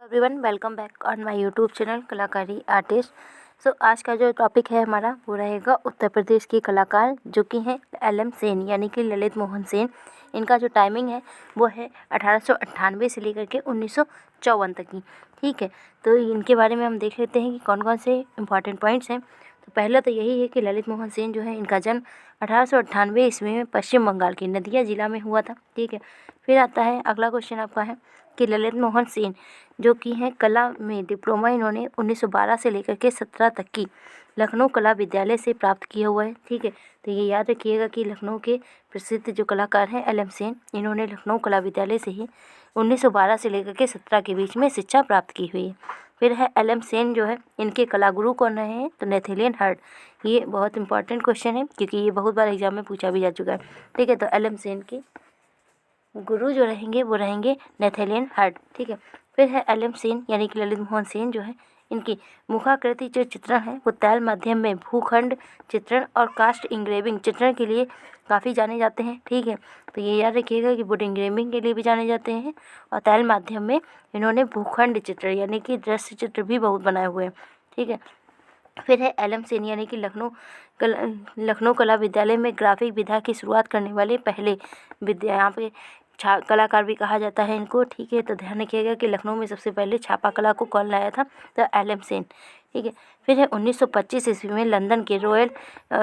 Everyone, welcome back on my YouTube channel कलाकारी artist. आज का जो टॉपिक है हमारा वो रहेगा उत्तर प्रदेश के कलाकार जो कि हैं LM सेन यानी कि ललित मोहन सेन। इनका जो टाइमिंग है वो है 1898 से लेकर के 1954 तक की। ठीक है, तो इनके बारे में हम देख लेते हैं कि कौन कौन से इम्पॉर्टेंट पॉइंट्स हैं। तो पहला तो यही है कि ललित मोहन सेन जो है इनका जन्म 1898 ईस्वी में पश्चिम बंगाल के नदिया जिला में हुआ था। ठीक है, फिर आता है अगला क्वेश्चन आपका है कि ललित मोहन सेन जो कि हैं कला में डिप्लोमा इन्होंने 1912 से लेकर के 17 तक की लखनऊ कला विद्यालय से प्राप्त किया हुआ है। ठीक है, तो ये याद रखिएगा कि लखनऊ के प्रसिद्ध जो कलाकार हैं LM सेन, इन्होंने लखनऊ कला विद्यालय से ही 1912 से लेकर के 17 के बीच में शिक्षा प्राप्त की हुई है। फिर है LM सेन जो है इनके कलागुरु कौन रहे हैं, तो नेथेलियन हर्ट। ये बहुत इंपॉर्टेंट क्वेश्चन है क्योंकि ये बहुत बार एग्जाम में पूछा भी जा चुका है। ठीक है, तो LM सेन के गुरु जो रहेंगे वो रहेंगे नेथेलियन हर्ट। ठीक है, फिर है LM सेन यानी कि ललित मोहन सेन जो है इनकी मुखाकृति जो चित्रण है वो तैल माध्यम में भूखंड चित्रण और कास्ट इंग्रेविंग चित्रण के लिए काफ़ी जाने जाते हैं। ठीक है, तो ये याद रखिएगा कि वुड इंग्रेविंग के लिए भी जाने जाते हैं और तैल माध्यम में इन्होंने भूखंड चित्र यानी कि दृश्य चित्र भी बहुत बनाए हुए हैं। ठीक है, फिर है LM सेन यानी कि लखनऊ कला विद्यालय में ग्राफिक विधा की शुरुआत करने वाले पहले विद्या यहाँ पे कलाकार भी कहा जाता है इनको। ठीक है, तो ध्यान रखिएगा कि लखनऊ में सबसे पहले छापा कला को कौन लाया था, तो LM सेन। ठीक है, फिर है 1925 ईस्वी में लंदन के रॉयल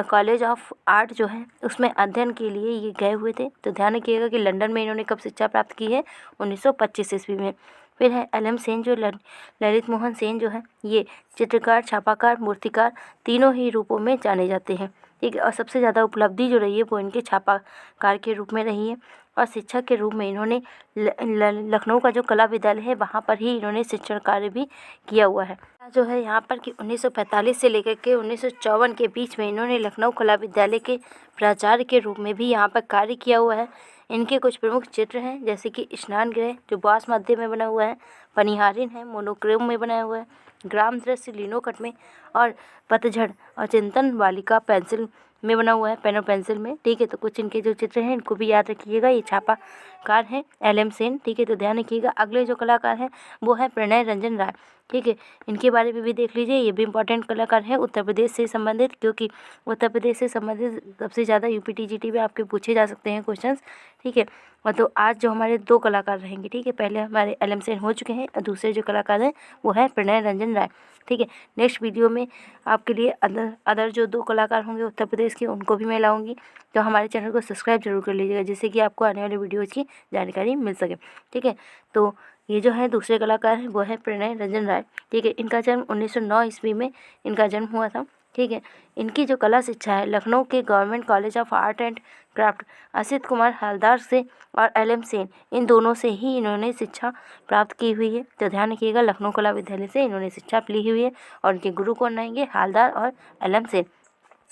कॉलेज ऑफ आर्ट जो है उसमें अध्ययन के लिए ये गए हुए थे। तो ध्यान रखिएगा कि लंदन में इन्होंने कब शिक्षा प्राप्त की है, 1925 ईस्वी में। फिर है LM सेन जो ललित मोहन सेन जो है ये चित्रकार, छापाकार, मूर्तिकार तीनों ही रूपों में जाने जाते हैं। ठीक है, और सबसे ज़्यादा उपलब्धि जो रही है वो इनके छापाकार के रूप में रही है और शिक्षक के रूप में इन्होंने लखनऊ का जो कला विद्यालय है वहाँ पर ही इन्होंने शिक्षण कार्य भी किया हुआ है। जो है यहाँ पर कि 1945 से लेकर के 1954 के बीच में इन्होंने लखनऊ कला विद्यालय के प्राचार्य के रूप में भी यहाँ पर कार्य किया हुआ है। इनके कुछ प्रमुख चित्र हैं जैसे कि स्नान गृह जो बांस मध्य में बना हुआ है, पनिहारिन है मोनोक्रोम में बनाया हुआ है, ग्राम दृश्य लिनोकट में, और पतझड़ और चिंतन बालिका पेंसिल में बना हुआ है, पेन और पेंसिल में। ठीक है, तो कुछ इनके जो चित्र हैं इनको भी याद रखिएगा। ये छापाकार हैं LM सेन। ठीक है, तो ध्यान रखिएगा। अगले जो कलाकार हैं वो है प्रणय रंजन राय। ठीक है, इनके बारे में भी देख लीजिए। ये भी इंपॉर्टेंट कलाकार हैं उत्तर प्रदेश से संबंधित, क्योंकि उत्तर प्रदेश से संबंधित सबसे ज़्यादा UPTGT में आपके पूछे जा सकते हैं क्वेश्चंस। ठीक है, और तो आज जो हमारे दो कलाकार रहेंगे, ठीक है, पहले हमारे LM सेन हो चुके हैं और दूसरे जो कलाकार हैं वो है प्रणय रंजन राय। ठीक है, नेक्स्ट वीडियो में आपके लिए अदर जो दो कलाकार होंगे उत्तर प्रदेश के उनको भी मैं लाऊंगी। तो हमारे चैनल को सब्सक्राइब जरूर कर लीजिएगा जिससे कि आपको आने वाले वीडियोज़ की जानकारी मिल सके। ठीक है, तो ये जो है दूसरे कलाकार हैं वो है प्रणय रंजन राय। ठीक है, इनका जन्म 1909 ईस्वी में इनका जन्म हुआ था। ठीक है, इनकी जो कला शिक्षा है लखनऊ के government college of art and craft Asit Kumar Haldar से और LM सेन इन दोनों से ही इन्होंने शिक्षा प्राप्त की हुई है। तो ध्यान रखिएगा लखनऊ कला विद्यालय से इन्होंने शिक्षा ली हुई है और इनके गुरु कौन रहेंगे, हालदार और LM सेन।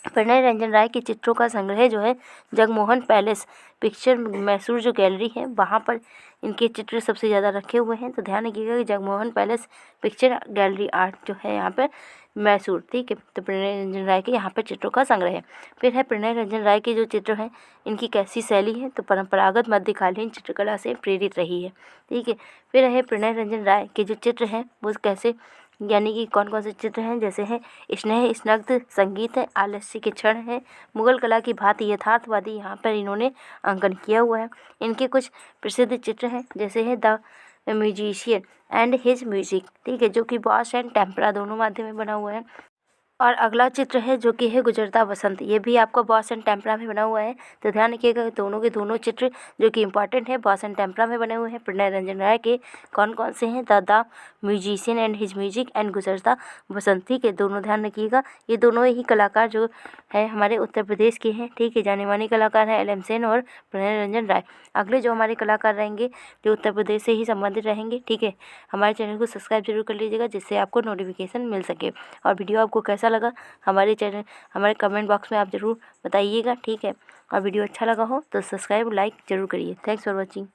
प्रणय रंजन राय के चित्रों का संग्रह जो है जगमोहन पैलेस पिक्चर मैसूर जो गैलरी है वहाँ पर इनके चित्र सबसे ज़्यादा रखे हुए हैं। तो ध्यान रखिएगा कि Jagmohan palace picture gallery art जो है यहाँ पर मैसूर। ठीक है, तो प्रणय रंजन राय के यहाँ पर चित्रों का संग्रह है। फिर है प्रणय रंजन राय के जो चित्र हैं इनकी कैसी शैली है, तो परंपरागत मध्यकालीन चित्रकला से प्रेरित रही है। ठीक है, फिर है प्रणय रंजन राय के जो चित्र हैं वो कैसे यानी कि कौन कौन से चित्र हैं, जैसे हैं स्नेह स्नग्ध संगीत है, आलस्य के क्षण है, मुगल कला की भांति यथार्थवादी यहाँ पर इन्होंने अंकन किया हुआ है। इनके कुछ प्रसिद्ध चित्र हैं जैसे है the musician and his music. ठीक है, जो कि बॉस एंड टेम्परा दोनों माध्यम में बना हुआ है। और अगला चित्र है जो कि है गुजरता बसंत, ये भी आपका बॉस एंड टेम्परा में बना हुआ है। तो ध्यान रखिएगा दोनों के दोनों चित्र जो कि इंपॉर्टेंट है बॉस एंड टेम्परा में बने हुए हैं। प्रणय रंजन राय के कौन कौन से हैं, the musician and his music and गुजरता बसंत। ठीक है, दोनों ध्यान रखिएगा। ये दोनों ही कलाकार जो है हमारे उत्तर प्रदेश के हैं। ठीक है, जाने माने कलाकार हैं LM सेन और प्रणय रंजन राय। अगले जो हमारे कलाकार रहेंगे जो उत्तर प्रदेश से ही संबंधित रहेंगे। ठीक है, हमारे चैनल को सब्सक्राइब जरूर कर लीजिएगा जिससे आपको नोटिफिकेशन मिल सके। और वीडियो आपको कैसा लगा हमारे कमेंट बॉक्स में आप ज़रूर बताइएगा। ठीक है, और वीडियो अच्छा लगा हो तो सब्सक्राइब लाइक ज़रूर करिए। Thanks for watching.